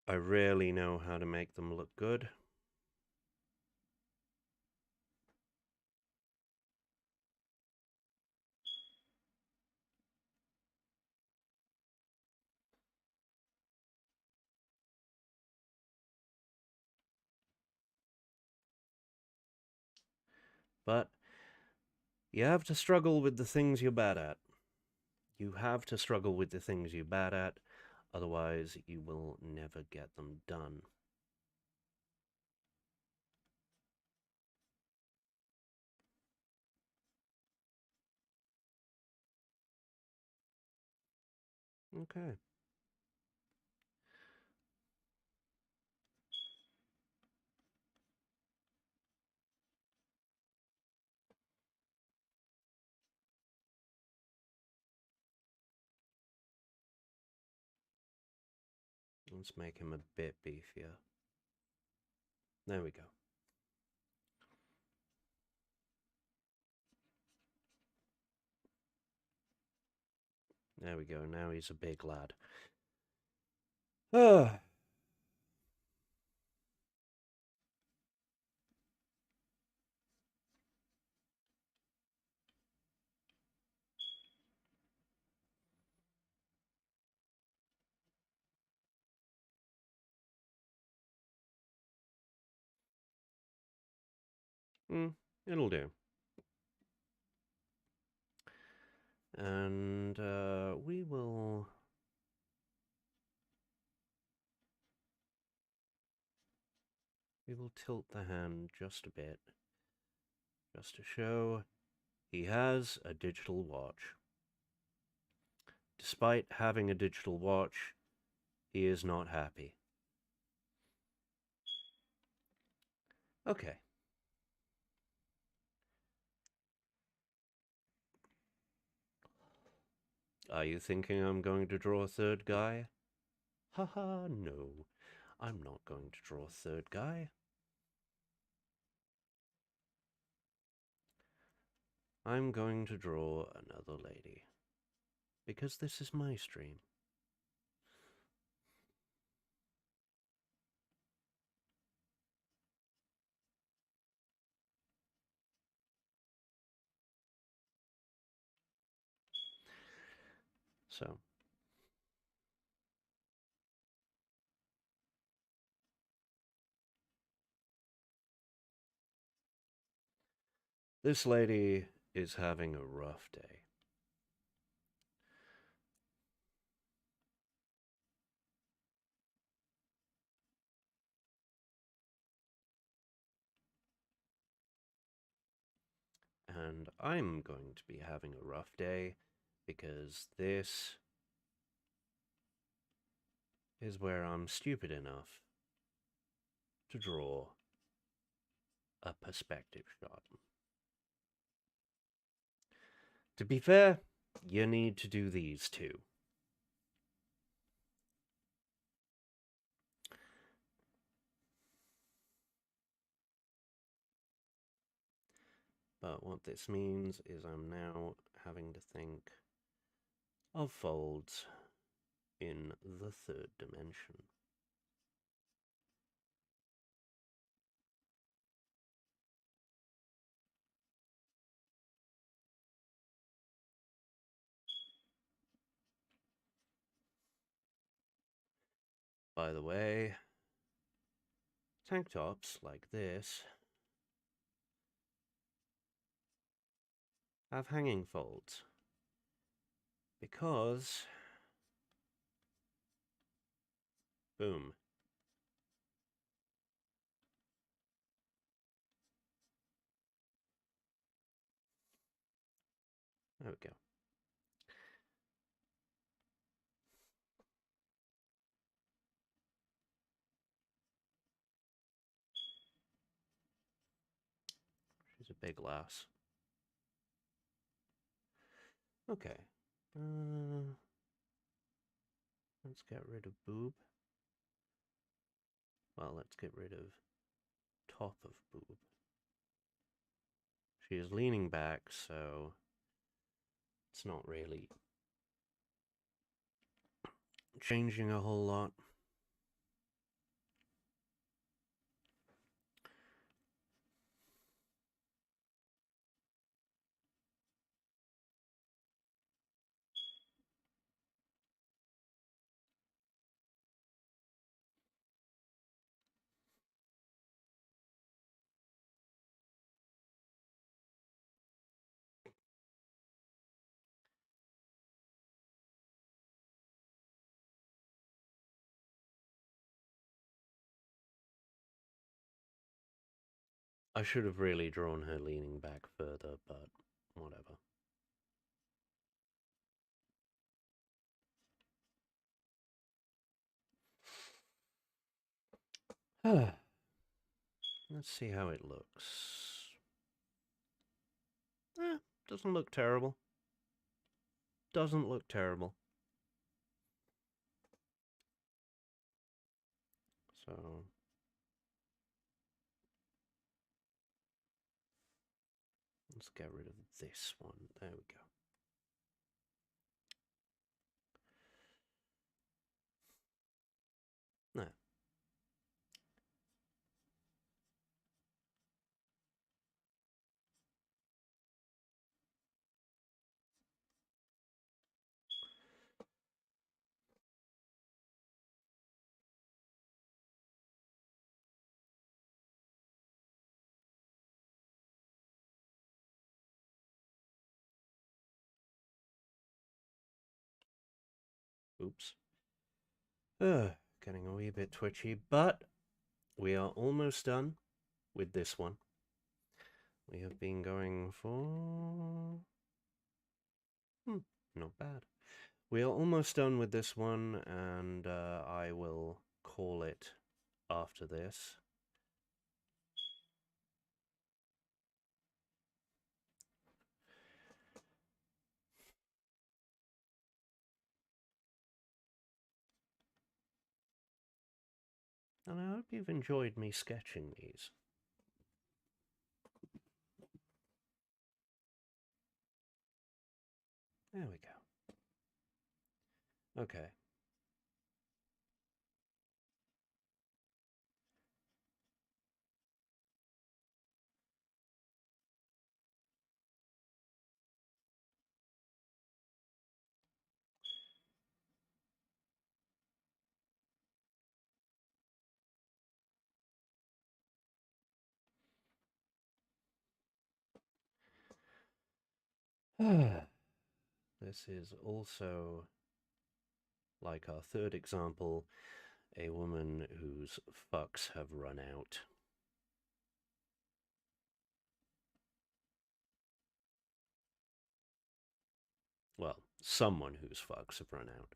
I rarely know how to make them look good. But you have to struggle with the things you're bad at. You have to struggle with the things you're bad at, otherwise you will never get them done. Okay. Let's make him a bit beefier. There we go. There we go. Now he's a big lad. Ah. It'll do. And we will tilt the hand just a bit, just to show he has a digital watch. Despite having a digital watch, he is not happy. Okay. Are you thinking I'm going to draw a third guy? Haha, no. I'm not going to draw a third guy. I'm going to draw another lady. Because this is my stream. So, this lady is having a rough day. And I'm going to be having a rough day because this is where I'm stupid enough to draw a perspective shot. To be fair, you need to do these too. But what this means is I'm now having to think of folds in the third dimension. By the way, tank tops like this have hanging folds because, boom, there we go. She's a big lass. Okay. Let's get rid of boob. Well, let's get rid of top of boob. She is leaning back, so it's not really changing a whole lot. I should have really drawn her leaning back further, but whatever. Let's see how it looks. Doesn't look terrible. Doesn't look terrible. So let's get rid of this one. There we go. There. Oops. Getting a wee bit twitchy, but we are almost done with this one. We have been going for... not bad. We are almost done with this one, and I will call it after this. And I hope you've enjoyed me sketching these. There we go. Okay. This is also, like our third example, a woman whose fucks have run out. Well, someone whose fucks have run out.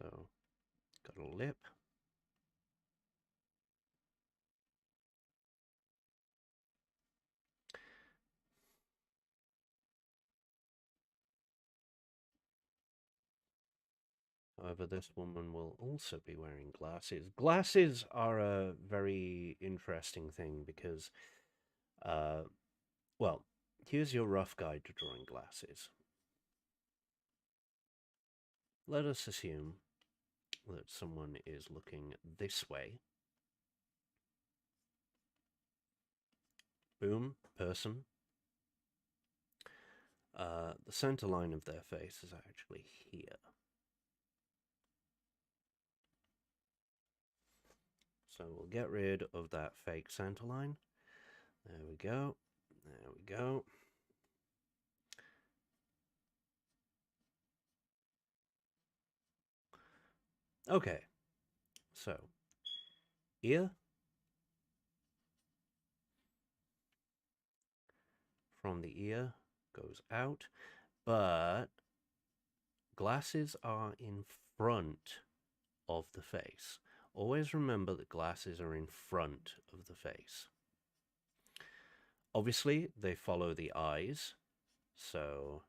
So, got a lip. However, this woman will also be wearing glasses. Glasses are a very interesting thing because, well, here's your rough guide to drawing glasses. Let us assume that someone is looking this way. Boom, person. The center line of their face is actually here. So we'll get rid of that fake center line. There we go. There we go. Okay. So, ear. From the ear goes out, but glasses are in front of the face. Always remember that glasses are in front of the face. Obviously, they follow the eyes, So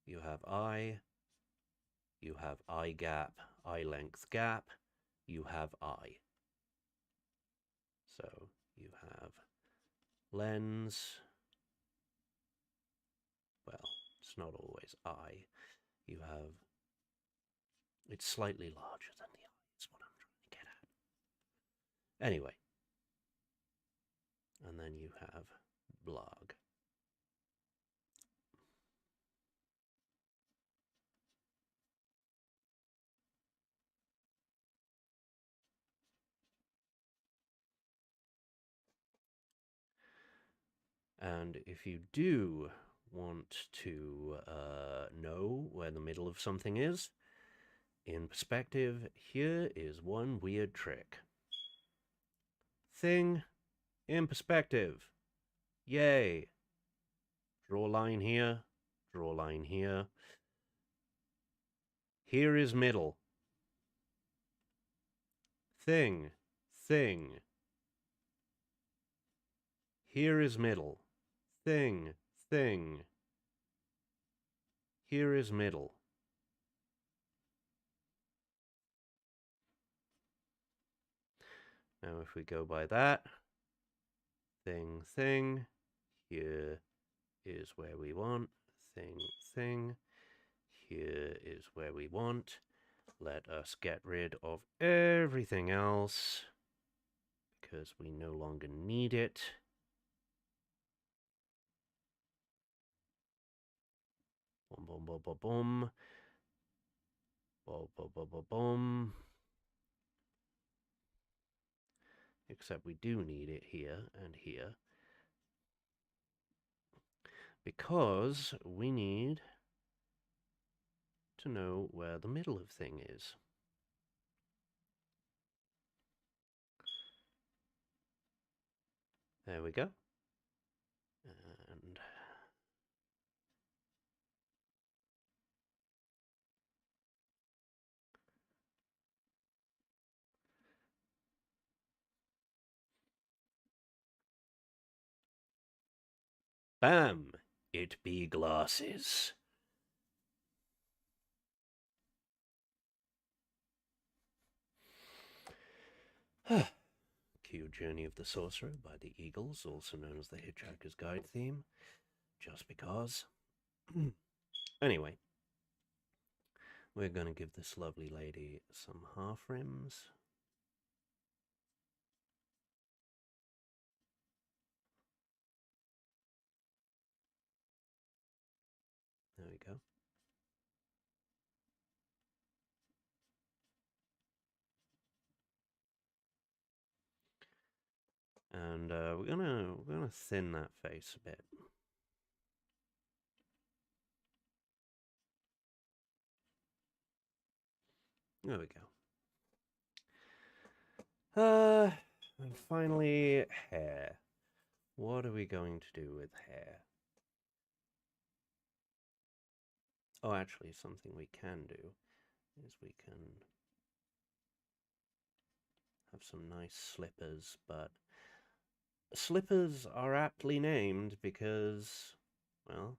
you have eye, you have eye gap, eye length gap, you have eye. So you have lens, well, it's not always eye. You have, it's slightly larger than the eye, is what I'm trying to get at. Anyway, and then you have blog. And if you do want to know where the middle of something is, in perspective, here is one weird trick. Thing in perspective. Yay. Draw a line here, draw a line here. Here is middle. Thing, thing. Here is middle. Thing, thing. Here is middle. Now if we go by that, thing, thing, here is where we want, thing, thing, here is where we want. Let us get rid of everything else because we no longer need it. Boom, boom, boom, boom, boom. Boom, boom, boom, boom, boom. Except we do need it here and here. Because we need to know where the middle of thing is. There we go. And bam! It be glasses. Cue Journey of the Sorcerer by the Eagles, also known as the Hitchhiker's Guide theme, just because. Anyway, we're going to give this lovely lady some half rims. There we go. And we're gonna thin that face a bit. There we go. And finally, hair. What are we going to do with hair? Oh, actually, something we can do is we can have some nice slippers, but slippers are aptly named because, well,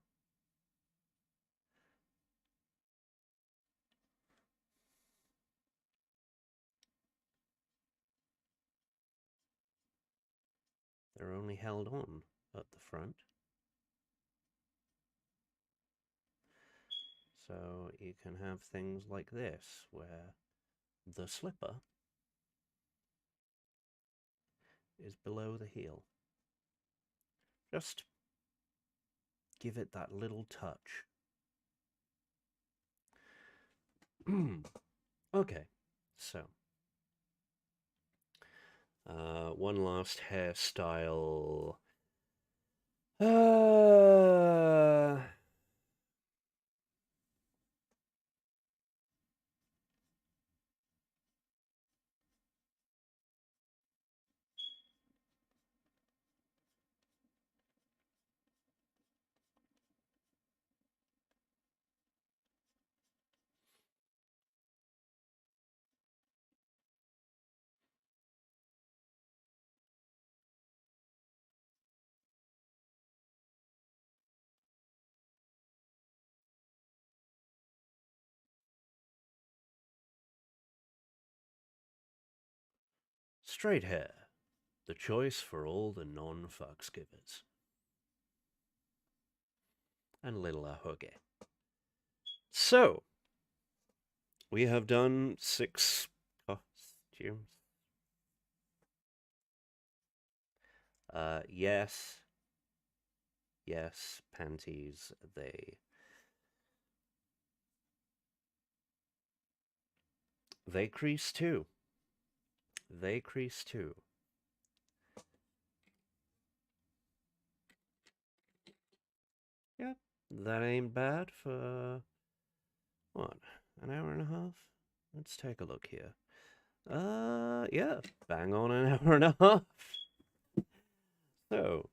they're only held on at the front. So you can have things like this, where the slipper is below the heel. Just give it that little touch. Okay, so one last hairstyle. Straight hair, the choice for all the non-fucks givers. And little ahoge. So, we have done 6 costumes. Yes. Yes, panties, they crease too. They crease too. Yep, that ain't bad for, what, an hour and a half? Let's take a look here. Yeah, bang on an hour and a half. So,